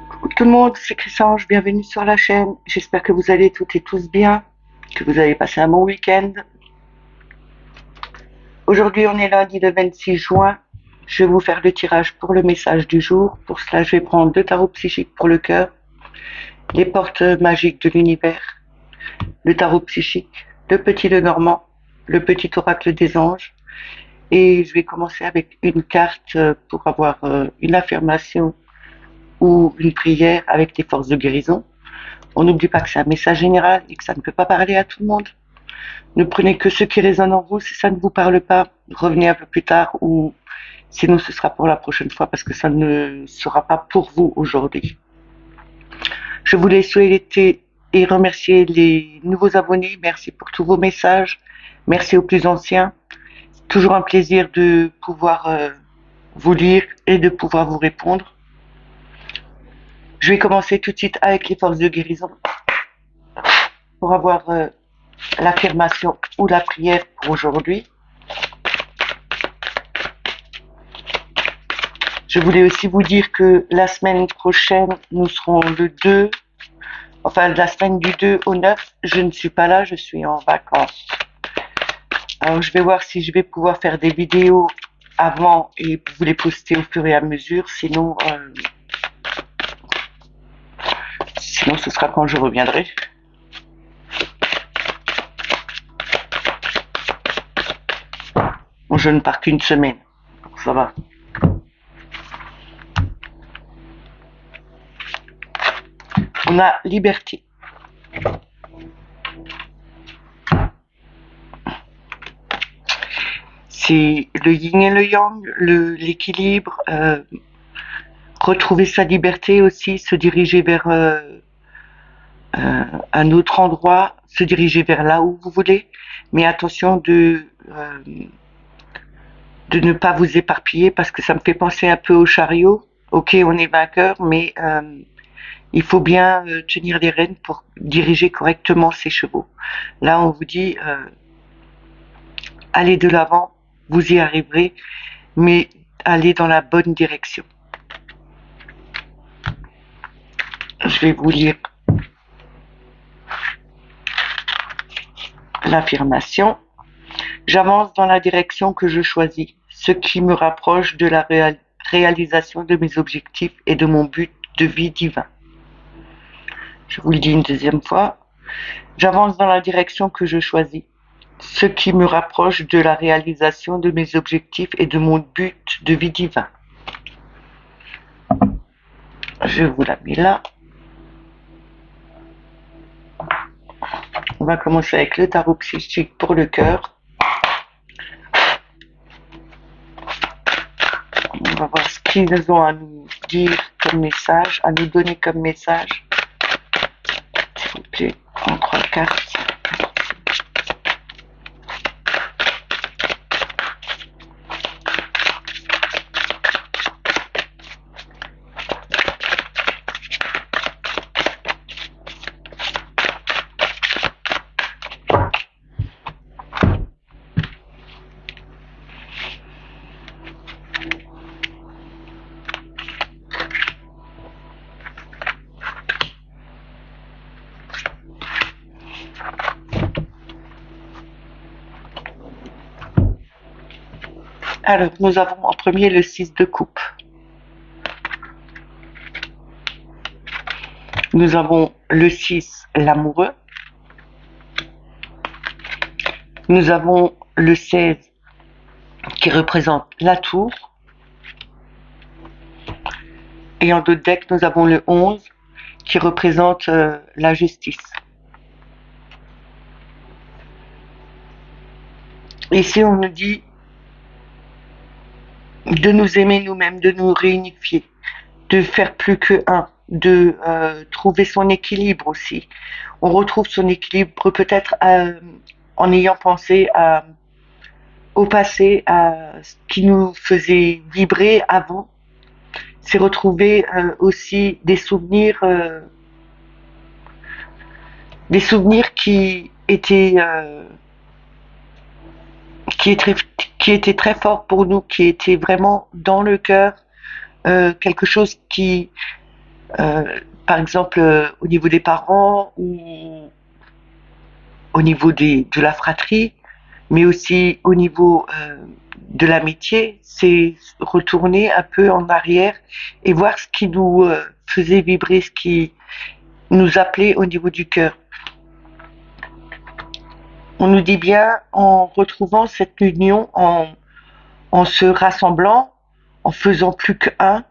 Coucou tout le monde, c'est Chrysange, bienvenue sur la chaîne. J'espère que vous allez toutes et tous bien, que vous avez passé un bon week-end. Aujourd'hui, on est lundi le 26 juin. Je vais vous faire le tirage pour le message du jour. Pour cela, je vais prendre deux tarots psychiques pour le cœur, les portes magiques de l'univers, le tarot psychique, le petit Lenormand, le petit oracle des anges. Et je vais commencer avec une carte pour avoir une affirmation ou une prière avec des forces de guérison. On n'oublie pas que c'est un message général et que ça ne peut pas parler à tout le monde. Ne prenez que ce qui résonne en vous. Si ça ne vous parle pas, revenez un peu plus tard ou sinon ce sera pour la prochaine fois parce que ça ne sera pas pour vous aujourd'hui. Je voulais souhaiter et remercier les nouveaux abonnés. Merci pour tous vos messages. Merci aux plus anciens. C'est toujours un plaisir de pouvoir vous lire et de pouvoir vous répondre. Je vais commencer tout de suite avec les forces de guérison pour avoir l'affirmation ou la prière pour aujourd'hui. Je voulais aussi vous dire que la semaine prochaine, nous serons le 2, enfin la semaine du 2 au 9, je ne suis pas là, je suis en vacances. Alors je vais voir si je vais pouvoir faire des vidéos avant et vous les poster au fur et à mesure, sinon ce sera quand je reviendrai. Bon, je ne pars qu'une semaine, donc ça va. On a liberté. C'est le yin et le yang, l'équilibre, retrouver sa liberté aussi, se diriger vers un autre endroit, se diriger vers là où vous voulez, mais attention de ne pas vous éparpiller parce que ça me fait penser un peu au chariot. Ok, on est vainqueur, mais il faut bien tenir les rênes pour diriger correctement ses chevaux. Là, on vous dit, allez de l'avant, vous y arriverez, mais allez dans la bonne direction. Je vais vous lire l'affirmation. J'avance dans la direction que je choisis, ce qui me rapproche de la réalisation de mes objectifs et de mon but de vie divin. Je vous le dis une deuxième fois. J'avance dans la direction que je choisis, ce qui me rapproche de la réalisation de mes objectifs et de mon but de vie divin. Je vous la mets là. On va commencer avec le tarot psychique pour le cœur. On va voir ce qu'ils ont à nous dire comme message, à nous donner comme message. S'il vous plaît, en 3 cartes. Alors, nous avons en premier le 6 de coupe. Nous avons le 6, l'amoureux. Nous avons le 16 qui représente la tour. Et en d'autres decks, nous avons le 11 qui représente la justice. Ici, on nous dit de nous aimer nous-mêmes, de nous réunifier, de faire plus que un, de trouver son équilibre aussi. On retrouve son équilibre peut-être en ayant pensé au passé, à ce qui nous faisait vibrer avant. C'est retrouver aussi des souvenirs qui qui est très, qui était très fort pour nous, qui était vraiment dans le cœur, quelque chose qui, euh, par exemple, au niveau des parents ou au niveau de la fratrie, mais aussi au niveau de l'amitié, c'est retourner un peu en arrière et voir ce qui nous faisait vibrer, ce qui nous appelait au niveau du cœur. On nous dit bien, en retrouvant cette union, en se rassemblant, en faisant plus qu'un,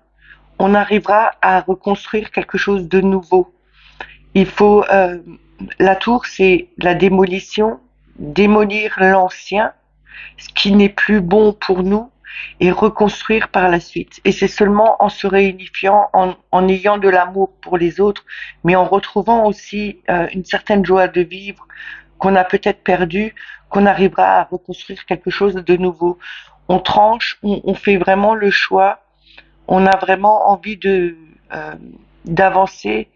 on arrivera à reconstruire quelque chose de nouveau. Il faut, la tour, c'est la démolition, démolir l'ancien, ce qui n'est plus bon pour nous, et reconstruire par la suite. Et c'est seulement en se réunifiant, en ayant de l'amour pour les autres, mais en retrouvant aussi une certaine joie de vivre qu'on a peut-être perdue, qu'on arrivera à reconstruire quelque chose de nouveau. On tranche, on fait vraiment le choix, on a vraiment envie euh, d'avancer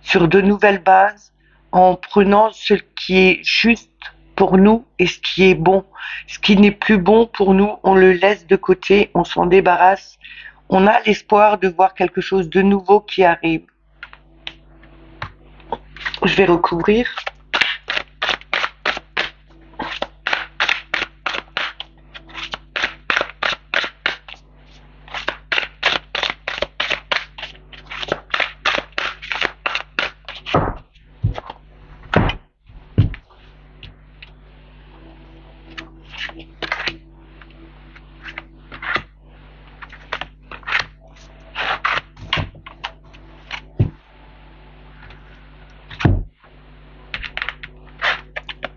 sur de nouvelles bases en prenant ce qui est juste pour nous et ce qui est bon. Ce qui n'est plus bon pour nous, on le laisse de côté, on s'en débarrasse. On a l'espoir de voir quelque chose de nouveau qui arrive. Je vais recouvrir.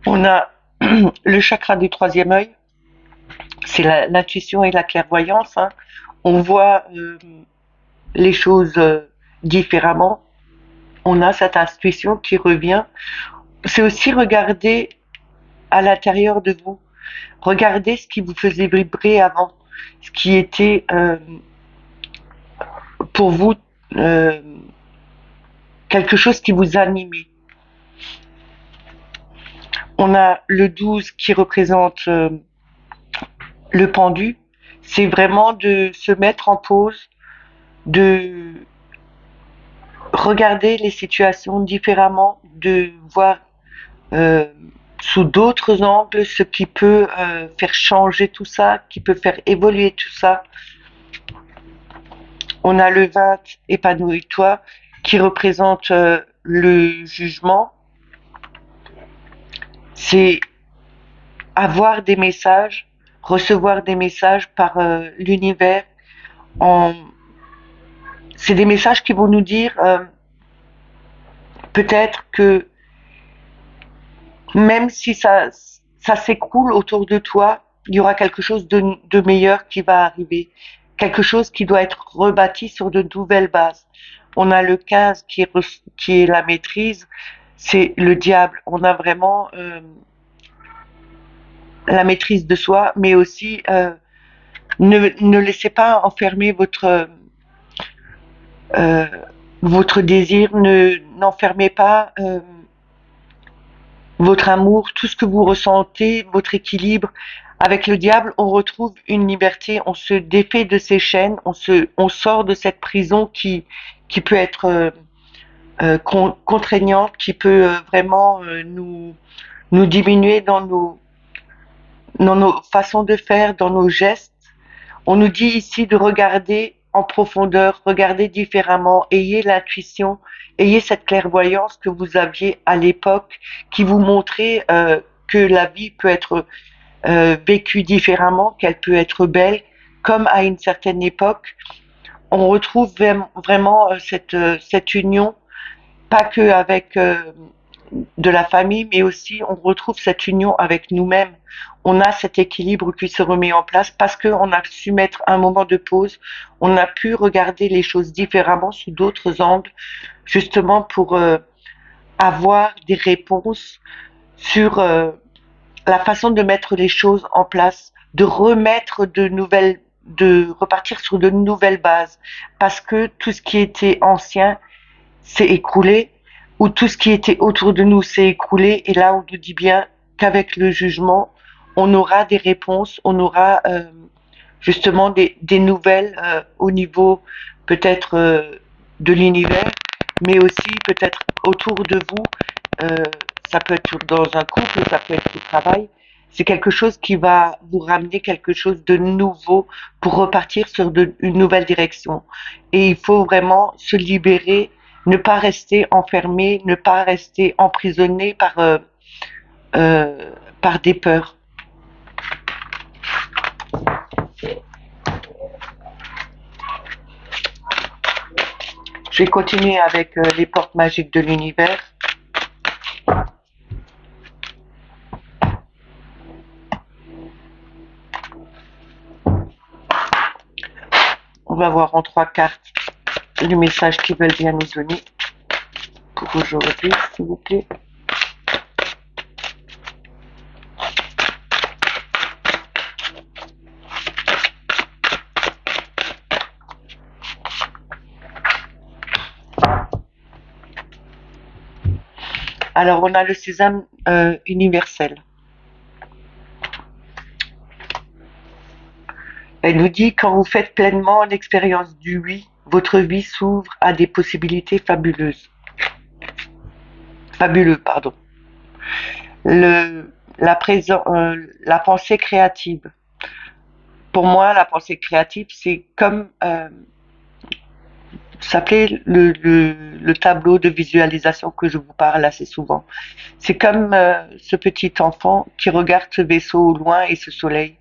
On a le chakra du troisième œil, c'est l'intuition et la clairvoyance. Hein. On voit les choses différemment. On a cette intuition qui revient. C'est aussi regarder à l'intérieur de vous. Regardez ce qui vous faisait vibrer avant, ce qui était pour vous euh, quelque chose qui vous animait. On a le 12 qui représente le pendu. C'est vraiment de se mettre en pause, de regarder les situations différemment, de voir euh, sous d'autres angles ce qui peut faire changer tout ça, qui peut faire évoluer tout ça. On a le 20, épanouis-toi, qui représente le jugement. C'est avoir des messages, recevoir des messages par l'univers. En... C'est des messages qui vont nous dire peut-être que même si ça s'écroule autour de toi, il y aura quelque chose de meilleur qui va arriver, quelque chose qui doit être rebâti sur de nouvelles bases. On a le 15 qui est la maîtrise, c'est le diable. On a vraiment la maîtrise de soi, mais aussi ne laissez pas enfermer euh, votre désir, n'enfermez pas votre amour, tout ce que vous ressentez, votre équilibre. Avec le diable, on retrouve une liberté, on se défait de ces chaînes, on sort de cette prison qui peut être contraignante, qui peut vraiment nous diminuer dans nos façons de faire, dans nos gestes. On nous dit ici de regarder en profondeur, regarder différemment, ayez l'intuition, ayez cette clairvoyance que vous aviez à l'époque, qui vous montrait que la vie peut être vécue différemment, qu'elle peut être belle, comme à une certaine époque. On retrouve vraiment cette union, pas que avec de la famille, mais aussi on retrouve cette union avec nous-mêmes. On a cet équilibre qui se remet en place parce qu'on a su mettre un moment de pause, on a pu regarder les choses différemment sous d'autres angles, justement pour avoir des réponses sur la façon de mettre les choses en place, de remettre de repartir sur de nouvelles bases, parce que tout ce qui était ancien s'est écroulé, ou tout ce qui était autour de nous s'est écroulé, et là on nous dit bien qu'avec le jugement, on aura des réponses, on aura justement des nouvelles au niveau peut-être de l'univers, mais aussi peut-être autour de vous. Euh, Ça peut être dans un couple, ça peut être au travail. C'est quelque chose qui va vous ramener quelque chose de nouveau pour repartir sur une nouvelle direction. Et il faut vraiment se libérer, ne pas rester enfermé, ne pas rester emprisonné euh, par des peurs. Je vais continuer avec les portes magiques de l'univers. On va voir en 3 cartes le message qu'ils veulent bien nous donner pour aujourd'hui, s'il vous plaît. Alors, on a le sésame universel. Elle nous dit, quand vous faites pleinement l'expérience du oui, votre vie s'ouvre à des possibilités fabuleuses. Fabuleux, pardon. La pensée créative. Pour moi, la pensée créative, c'est comme s'appelait le tableau de visualisation que je vous parle assez souvent. C'est comme ce petit enfant qui regarde ce vaisseau au loin et ce soleil.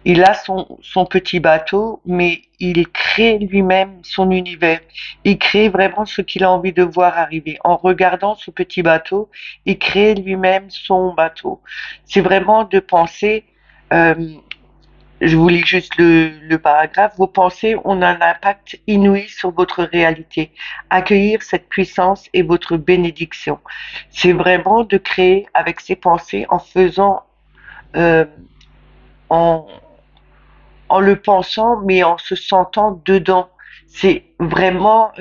Il a son petit bateau, mais il crée lui-même son univers. Il crée vraiment ce qu'il a envie de voir arriver. En regardant ce petit bateau, il crée lui-même son bateau. C'est vraiment de penser, euh, je vous lis juste le paragraphe, vos pensées ont un impact inouï sur votre réalité. Accueillir cette puissance est votre bénédiction. C'est vraiment de créer avec ses pensées en faisant, euh, en, en le pensant, mais en se sentant dedans. C'est vraiment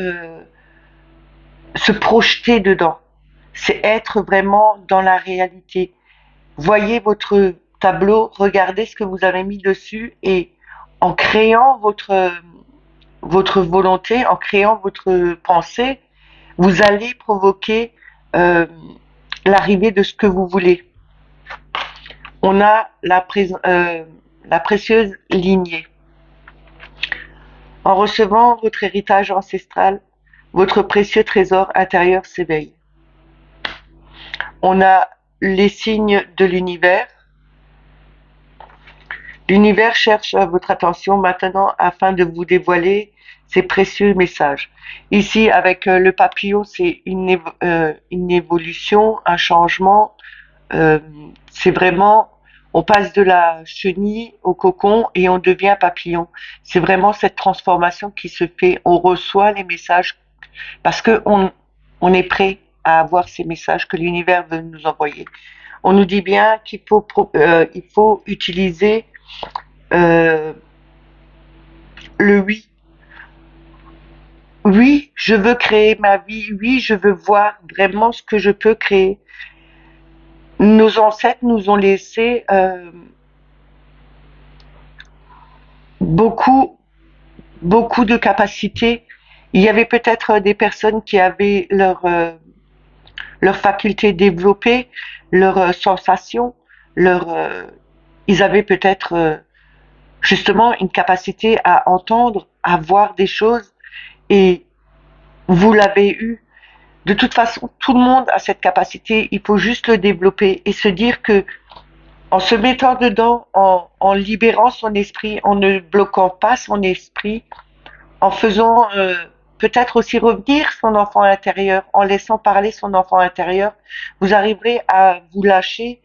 se projeter dedans. C'est être vraiment dans la réalité. Voyez votre tableau, regardez ce que vous avez mis dessus et en créant votre volonté, en créant votre pensée, vous allez provoquer euh, l'arrivée de ce que vous voulez. On a la précieuse lignée. En recevant votre héritage ancestral, votre précieux trésor intérieur s'éveille. On a les signes de l'univers. L'univers cherche votre attention maintenant afin de vous dévoiler ses précieux messages. Ici, avec le papillon, c'est une évolution, un changement. Euh, c'est vraiment, on passe de la chenille au cocon et on devient papillon. C'est vraiment cette transformation qui se fait. On reçoit les messages parce que on est prêt à avoir ces messages que l'univers veut nous envoyer. On nous dit bien il faut utiliser euh, le oui. Oui, je veux créer ma vie. Oui, je veux voir vraiment ce que je peux créer. Nos ancêtres nous ont laissé beaucoup, beaucoup de capacités. Il y avait peut-être des personnes qui avaient leur faculté développée, leurs sensations, ils avaient peut-être justement une capacité à entendre, à voir des choses, et vous l'avez eu. De toute façon, tout le monde a cette capacité, il faut juste le développer et se dire que en se mettant dedans, en libérant son esprit, en ne bloquant pas son esprit, en faisant peut-être aussi revenir son enfant intérieur, en laissant parler son enfant intérieur, vous arriverez à vous lâcher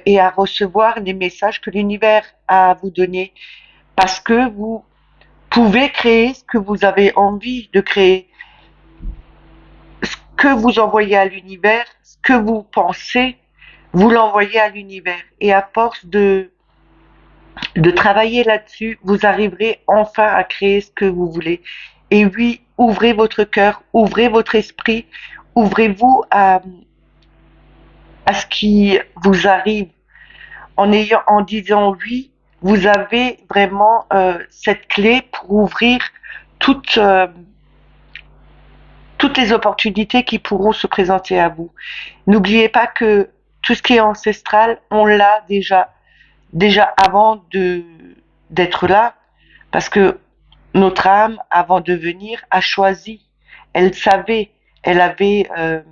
et à recevoir les messages que l'univers a à vous donner parce que vous pouvez créer ce que vous avez envie de créer, ce que vous envoyez à l'univers, ce que vous pensez, vous l'envoyez à l'univers et à force de travailler là-dessus, vous arriverez enfin à créer ce que vous voulez. Et oui, ouvrez votre cœur, ouvrez votre esprit, ouvrez-vous à ce qui vous arrive. en disant oui, vous avez vraiment cette clé pour ouvrir toutes, toutes les opportunités qui pourront se présenter à vous. N'oubliez pas que tout ce qui est ancestral, on l'a déjà avant d'être là, parce que notre âme, avant de venir, a choisi. Elle savait, elle avait, euh,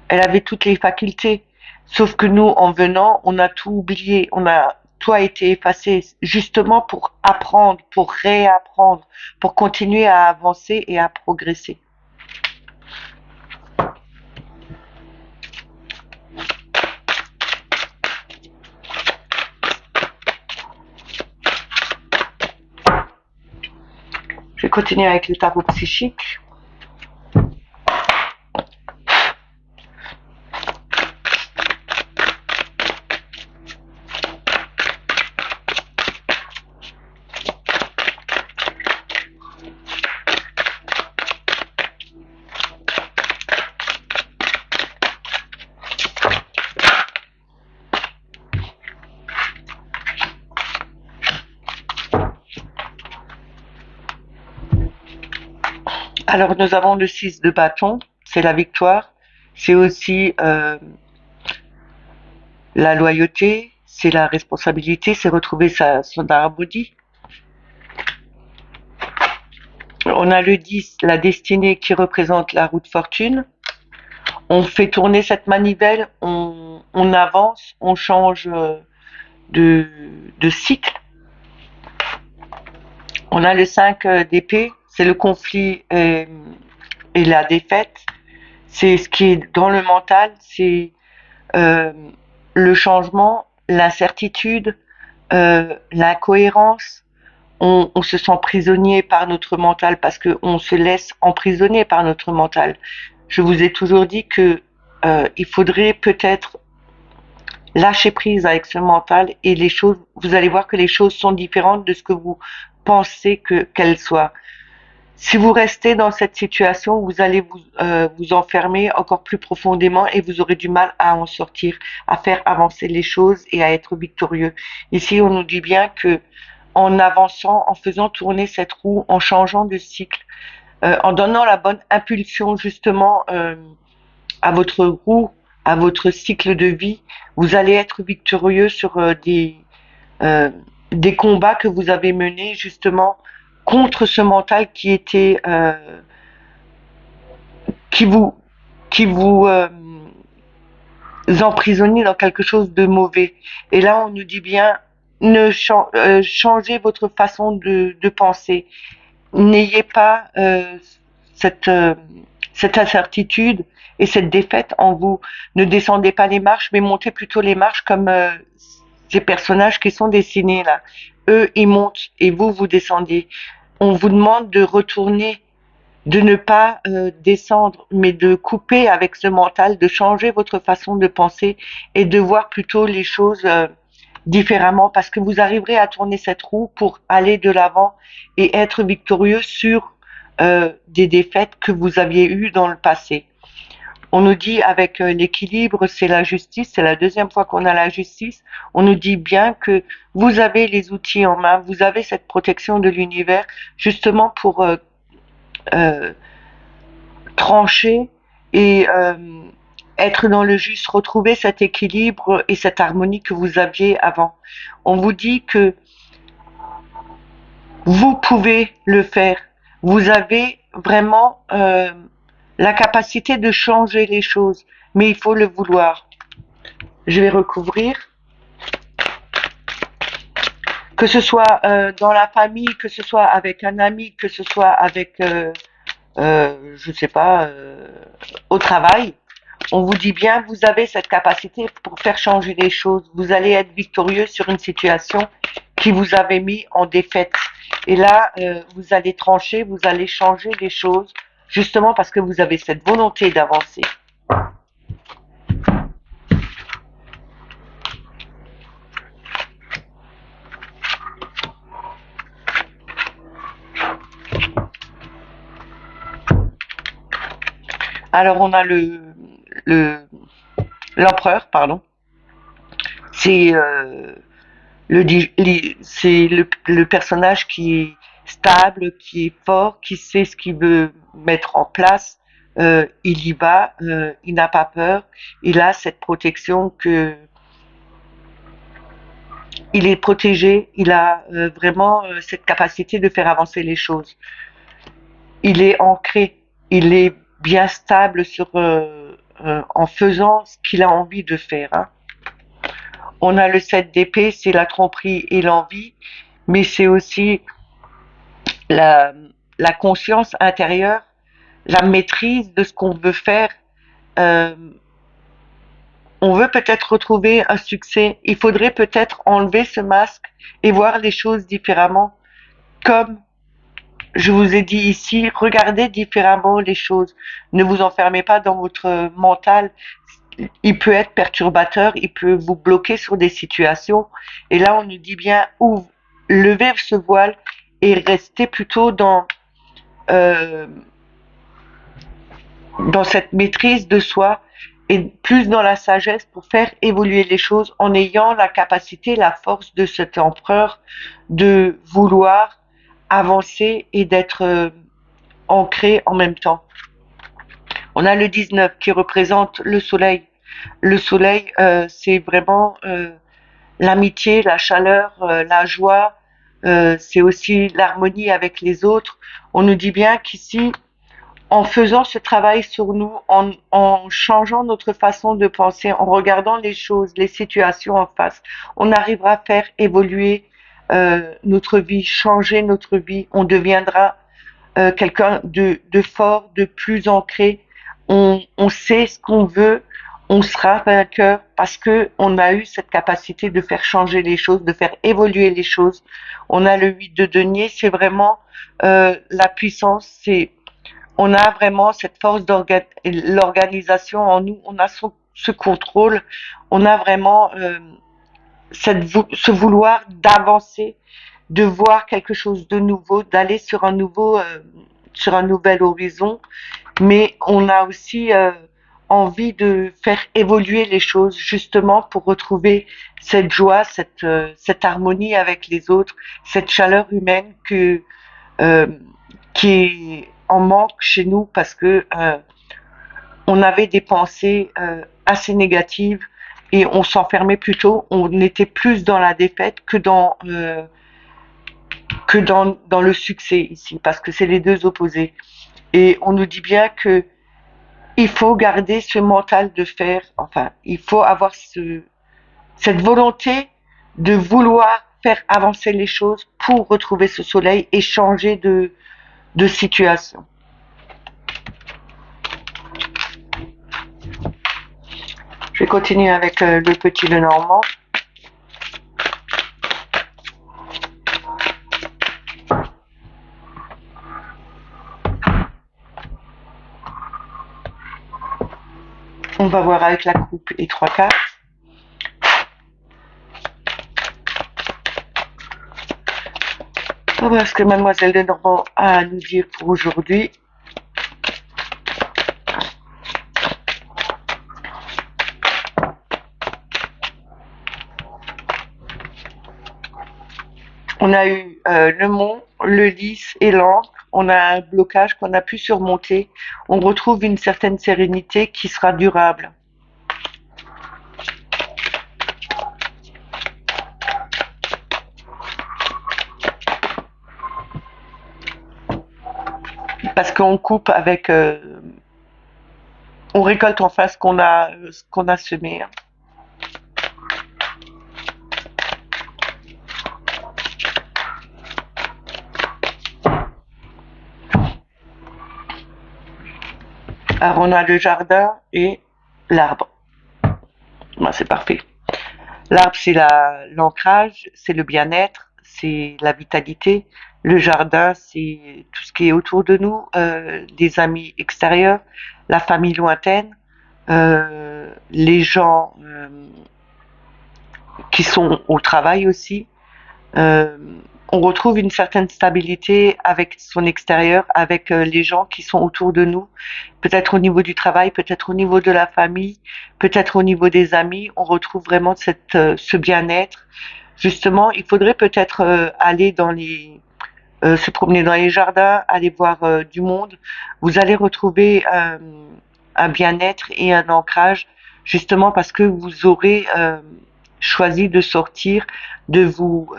elle avait toutes les facultés. Sauf que nous, en venant, on a tout oublié, tout a été effacé, justement pour apprendre, pour réapprendre, pour continuer à avancer et à progresser. Je vais continuer avec le tarot psychique. Alors nous avons le 6 de bâton, c'est la victoire, c'est aussi la loyauté, c'est la responsabilité, c'est retrouver son harmonie. On a le 10, la destinée qui représente la roue de fortune. On fait tourner cette manivelle, on avance, on change de, de cycle. On a le 5 d'épée, c'est le conflit et la défaite. C'est ce qui est dans le mental, c'est le changement, l'incertitude, l'incohérence. On se sent prisonnier par notre mental parce qu'on se laisse emprisonner par notre mental. Je vous ai toujours dit que il faudrait peut-être lâcher prise avec ce mental et les choses, vous allez voir que les choses sont différentes de ce que vous pensez qu'elles soient. Si vous restez dans cette situation, vous allez vous enfermer encore plus profondément et vous aurez du mal à en sortir, à faire avancer les choses et à être victorieux. Ici, on nous dit bien que en avançant, en faisant tourner cette roue, en changeant de cycle, en donnant la bonne impulsion justement à votre roue, à votre cycle de vie, vous allez être victorieux sur des combats que vous avez menés justement contre ce mental qui était qui vous qui vous emprisonnait dans quelque chose de mauvais. Et là, on nous dit bien changez votre façon de penser. N'ayez pas cette cette incertitude et cette défaite en vous. Ne descendez pas les marches, mais montez plutôt les marches comme ces personnages qui sont dessinés là. Eux, ils montent et vous descendez. On vous demande de retourner, de ne pas descendre, mais de couper avec ce mental, de changer votre façon de penser et de voir plutôt les choses différemment parce que vous arriverez à tourner cette roue pour aller de l'avant et être victorieux sur des défaites que vous aviez eues dans le passé. On nous dit avec l'équilibre, c'est la justice, c'est la deuxième fois qu'on a la justice. On nous dit bien que vous avez les outils en main, vous avez cette protection de l'univers justement pour euh, trancher et être dans le juste, retrouver cet équilibre et cette harmonie que vous aviez avant. On vous dit que vous pouvez le faire. Vous avez vraiment la capacité de changer les choses, mais il faut le vouloir. Je vais recouvrir. Que ce soit dans la famille, que ce soit avec un ami, que ce soit avec, je sais pas, au travail, on vous dit bien, vous avez cette capacité pour faire changer les choses. Vous allez être victorieux sur une situation qui vous avait mis en défaite. Et là, vous allez trancher, vous allez changer les choses, justement parce que vous avez cette volonté d'avancer. Alors on a l'empereur, pardon. C'est c'est le personnage qui est stable, qui est fort, qui sait ce qu'il veut mettre en place. Il y va, il n'a pas peur. Il a cette protection que il est protégé. Il a vraiment cette capacité de faire avancer les choses. Il est ancré. Il est bien stable en faisant ce qu'il a envie de faire. Hein. On a le 7 d'épée, c'est la tromperie et l'envie, mais c'est aussi la, la conscience intérieure, la maîtrise de ce qu'on veut faire. Euh, on veut peut-être retrouver un succès. Il faudrait peut-être enlever ce masque et voir les choses différemment. Comme je vous ai dit ici, regardez différemment les choses. Ne vous enfermez pas dans votre mental. Il peut être perturbateur, il peut vous bloquer sur des situations. Et là, on nous dit bien, levez ce voile et restez plutôt euh, dans cette maîtrise de soi et plus dans la sagesse pour faire évoluer les choses en ayant la capacité, la force de cet empereur de vouloir avancer et d'être ancré en même temps. On a le 19 qui représente le soleil. Le soleil, c'est vraiment l'amitié, la chaleur, la joie, c'est aussi l'harmonie avec les autres. On nous dit bien qu'ici, en faisant ce travail sur nous, en changeant notre façon de penser, en regardant les choses, les situations en face, on arrivera à faire évoluer notre vie, changer notre vie. On deviendra quelqu'un de fort, de plus ancré. On sait ce qu'on veut, on sera vainqueur parce que on a eu cette capacité de faire changer les choses, de faire évoluer les choses. On a le 8 de denier, c'est vraiment la puissance, c'est on a vraiment cette force l'organisation en nous, on a ce contrôle, on a vraiment ce vouloir d'avancer, de voir quelque chose de nouveau, d'aller sur un nouvel horizon, mais on a aussi envie de faire évoluer les choses justement pour retrouver cette joie, cette harmonie avec les autres, cette chaleur humaine euh, qui est en manque chez nous parce que on avait des pensées assez négatives et on s'enfermait plutôt, on était plus dans la défaite que dans le succès ici, parce que c'est les deux opposés. Et on nous dit bien que il faut garder ce mental de fer, enfin, il faut avoir cette volonté de vouloir faire avancer les choses pour retrouver ce soleil et changer de situation. Je vais continuer avec le petit Lenormand. On va voir avec la coupe et 3 quarts. On va voir ce que Mademoiselle Lenormand a à nous dire pour aujourd'hui. On a eu le mont, le lys et l'encre. On a un blocage qu'on a pu surmonter. On retrouve une certaine sérénité qui sera durable. Parce qu'on coupe avec... on récolte enfin ce qu'on a semé. Alors on a le jardin et l'arbre. Ben, c'est parfait. L'arbre, c'est l'ancrage, c'est le bien-être, c'est la vitalité. Le jardin, c'est tout ce qui est autour de nous, des amis extérieurs, la famille lointaine, les gens qui sont au travail aussi. on retrouve une certaine stabilité avec son extérieur, avec les gens qui sont autour de nous, peut-être au niveau du travail, peut-être au niveau de la famille, peut-être au niveau des amis, on retrouve vraiment ce bien-être. Justement, il faudrait peut-être aller se promener dans les jardins, aller voir du monde. Vous allez retrouver un bien-être et un ancrage, justement parce que vous aurez choisi de sortir, de vous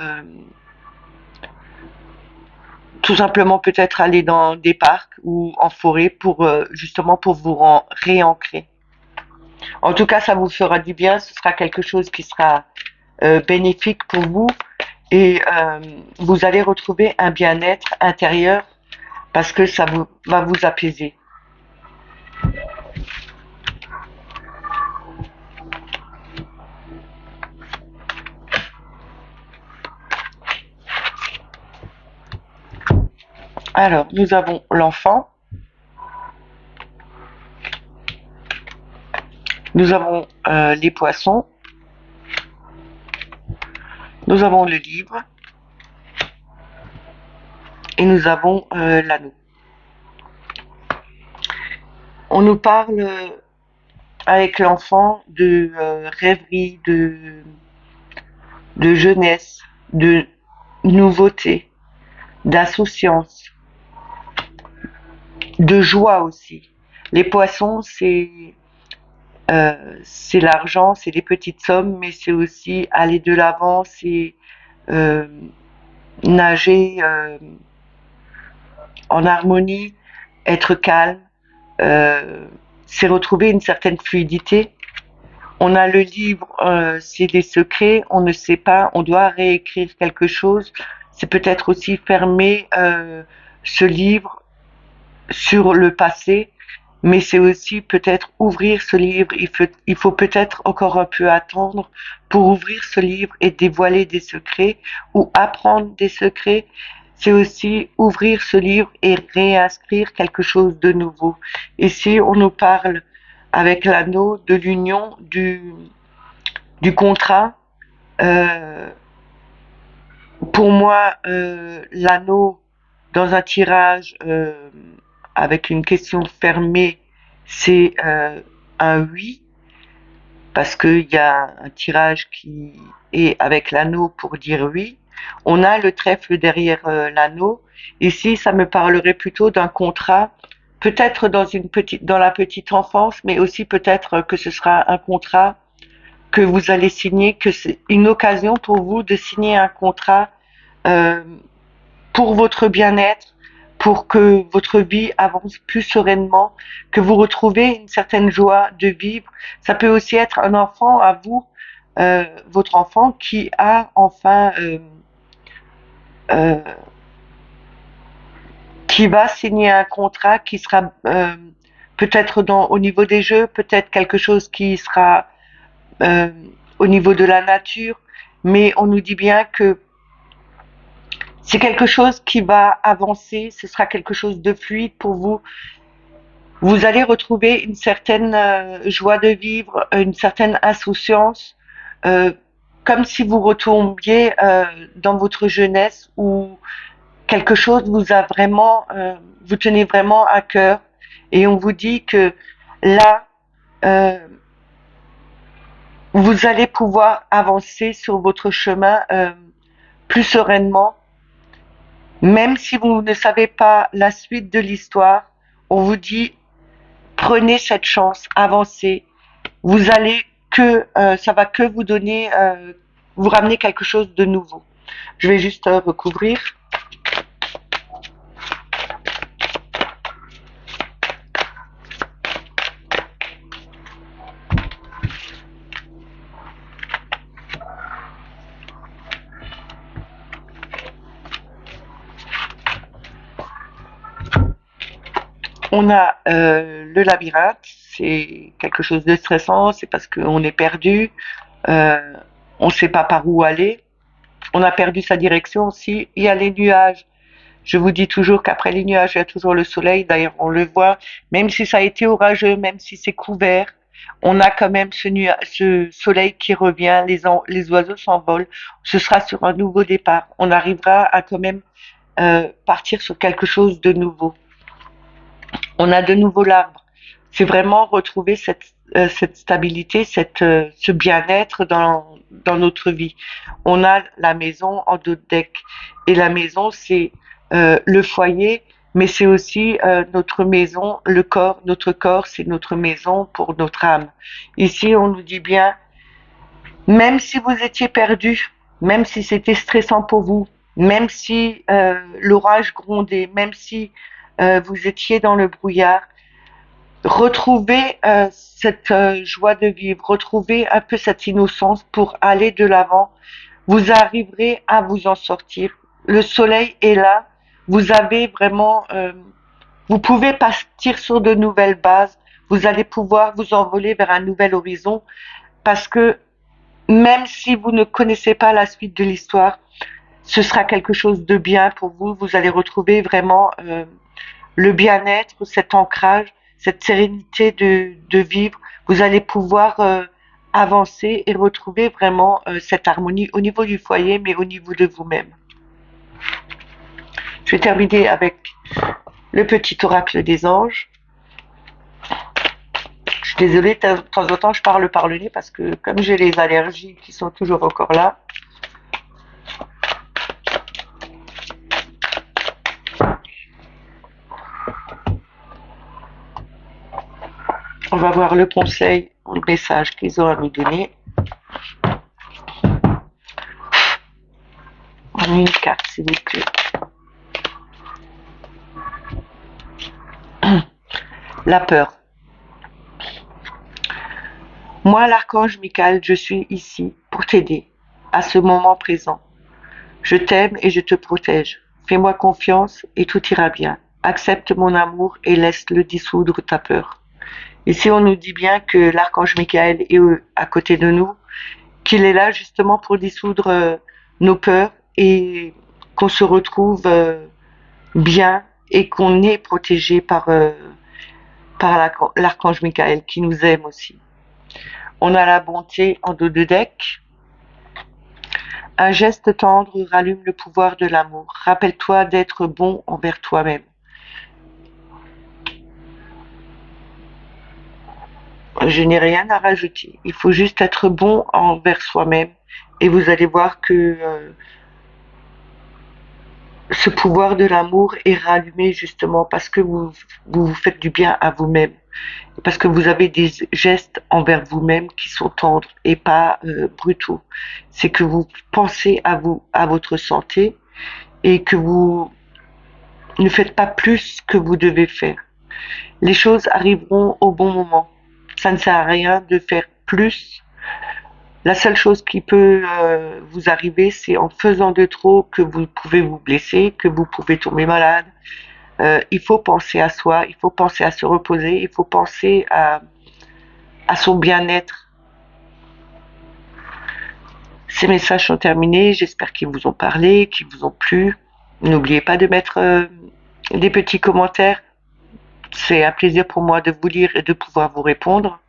tout simplement peut-être aller dans des parcs ou en forêt pour justement pour vous réancrer. En tout cas, ça vous fera du bien, ce sera quelque chose qui sera bénéfique pour vous et vous allez retrouver un bien-être intérieur parce que va vous apaiser. Alors, nous avons l'enfant, nous avons les poissons, nous avons le livre et nous avons l'anneau. On nous parle avec l'enfant de rêverie, de jeunesse, de nouveauté, d'insouciance, de joie aussi. Les poissons, c'est l'argent, c'est des petites sommes, mais c'est aussi aller de l'avant, c'est euh, nager en harmonie, être calme, euh, c'est retrouver une certaine fluidité. On a le livre, c'est des secrets, on ne sait pas, on doit réécrire quelque chose. C'est peut-être aussi fermer ce livre sur le passé, mais c'est aussi peut-être ouvrir ce livre. Il faut peut-être encore un peu attendre pour ouvrir ce livre et dévoiler des secrets ou apprendre des secrets. C'est aussi ouvrir ce livre et réinscrire quelque chose de nouveau. Ici, on nous parle avec l'anneau de l'union, du contrat. Euh, pour moi, l'anneau dans un tirage avec une question fermée, c'est un oui, parce qu'il y a un tirage qui est avec l'anneau pour dire oui. On a le trèfle derrière l'anneau. Ici, ça me parlerait plutôt d'un contrat, peut-être dans la petite enfance, mais aussi peut-être que ce sera un contrat que vous allez signer, que c'est une occasion pour vous de signer un contrat euh, pour votre bien-être, pour que votre vie avance plus sereinement, que vous retrouvez une certaine joie de vivre. Ça peut aussi être un enfant à vous, votre enfant qui a enfin, euh, qui va signer un contrat qui sera peut-être au niveau des jeux, peut-être quelque chose qui sera euh, au niveau de la nature, mais on nous dit bien que c'est quelque chose qui va avancer, ce sera quelque chose de fluide pour vous. Vous allez retrouver une certaine joie de vivre, une certaine insouciance, euh, comme si vous retombiez dans votre jeunesse où quelque chose vous tenez vraiment à cœur, et on vous dit que là, euh, vous allez pouvoir avancer sur votre chemin plus sereinement. Même si vous ne savez pas la suite de l'histoire, on vous dit prenez cette chance, avancez. Vous allez ça va que vous donner, vous ramener quelque chose de nouveau. Je vais juste recouvrir. On a le labyrinthe, c'est quelque chose de stressant, c'est parce qu'on est perdu, euh, on ne sait pas par où aller, on a perdu sa direction aussi. Il y a les nuages. Je vous dis toujours qu'après les nuages, il y a toujours le soleil. D'ailleurs, on le voit, même si ça a été orageux, même si c'est couvert, On a quand même ce soleil qui revient, les oiseaux s'envolent, ce sera sur un nouveau départ. On arrivera à quand même partir sur quelque chose de nouveau. On a de nouveau l'arbre. C'est vraiment retrouver cette stabilité, ce bien-être dans notre vie. On a la maison en dos de deck. Et la maison, c'est le foyer, mais c'est aussi notre maison, le corps. Notre corps, c'est notre maison pour notre âme. Ici, on nous dit bien, même si vous étiez perdu, même si c'était stressant pour vous, même si l'orage grondait, même si vous étiez dans le brouillard, retrouvez cette joie de vivre, retrouvez un peu cette innocence pour aller de l'avant. Vous arriverez à vous en sortir. Le soleil est là. Vous avez vraiment, vous pouvez partir sur de nouvelles bases. Vous allez pouvoir vous envoler vers un nouvel horizon parce que même si vous ne connaissez pas la suite de l'histoire, ce sera quelque chose de bien pour vous. Vous allez retrouver vraiment le bien-être, cet ancrage, cette sérénité de vivre. Vous allez pouvoir avancer et retrouver vraiment cette harmonie au niveau du foyer, mais au niveau de vous-même. Je vais terminer avec le petit oracle des anges. Je suis désolée, de temps en temps je parle par le nez parce que comme j'ai les allergies qui sont toujours encore là, on va voir le conseil ou le message qu'ils ont à nous donner. Une carte, s'il vous plaît. La peur. Moi, l'archange Michael, je suis ici pour t'aider à ce moment présent. Je t'aime et je te protège. Fais-moi confiance et tout ira bien. Accepte mon amour et laisse-le dissoudre ta peur. Ici, on nous dit bien que l'archange Michael est à côté de nous, qu'il est là justement pour dissoudre nos peurs et qu'on se retrouve bien et qu'on est protégé par l'archange Michael qui nous aime aussi. On a la bonté en dos de deck. Un geste tendre rallume le pouvoir de l'amour. Rappelle-toi d'être bon envers toi-même. Je n'ai rien à rajouter. Il faut juste être bon envers soi-même et vous allez voir que ce pouvoir de l'amour est rallumé justement parce que vous faites du bien à vous-même. Parce que vous avez des gestes envers vous-même qui sont tendres et pas brutaux. C'est que vous pensez à vous, à votre santé et que vous ne faites pas plus que vous devez faire. Les choses arriveront au bon moment. Ça ne sert à rien de faire plus. La seule chose qui peut vous arriver, c'est en faisant de trop que vous pouvez vous blesser, que vous pouvez tomber malade. Il faut penser à soi, il faut penser à se reposer, il faut penser à son bien-être. Ces messages sont terminés, j'espère qu'ils vous ont parlé, qu'ils vous ont plu. N'oubliez pas de mettre des petits commentaires. C'est un plaisir pour moi de vous lire et de pouvoir vous répondre.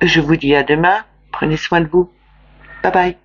Je vous dis à demain. Prenez soin de vous. Bye bye.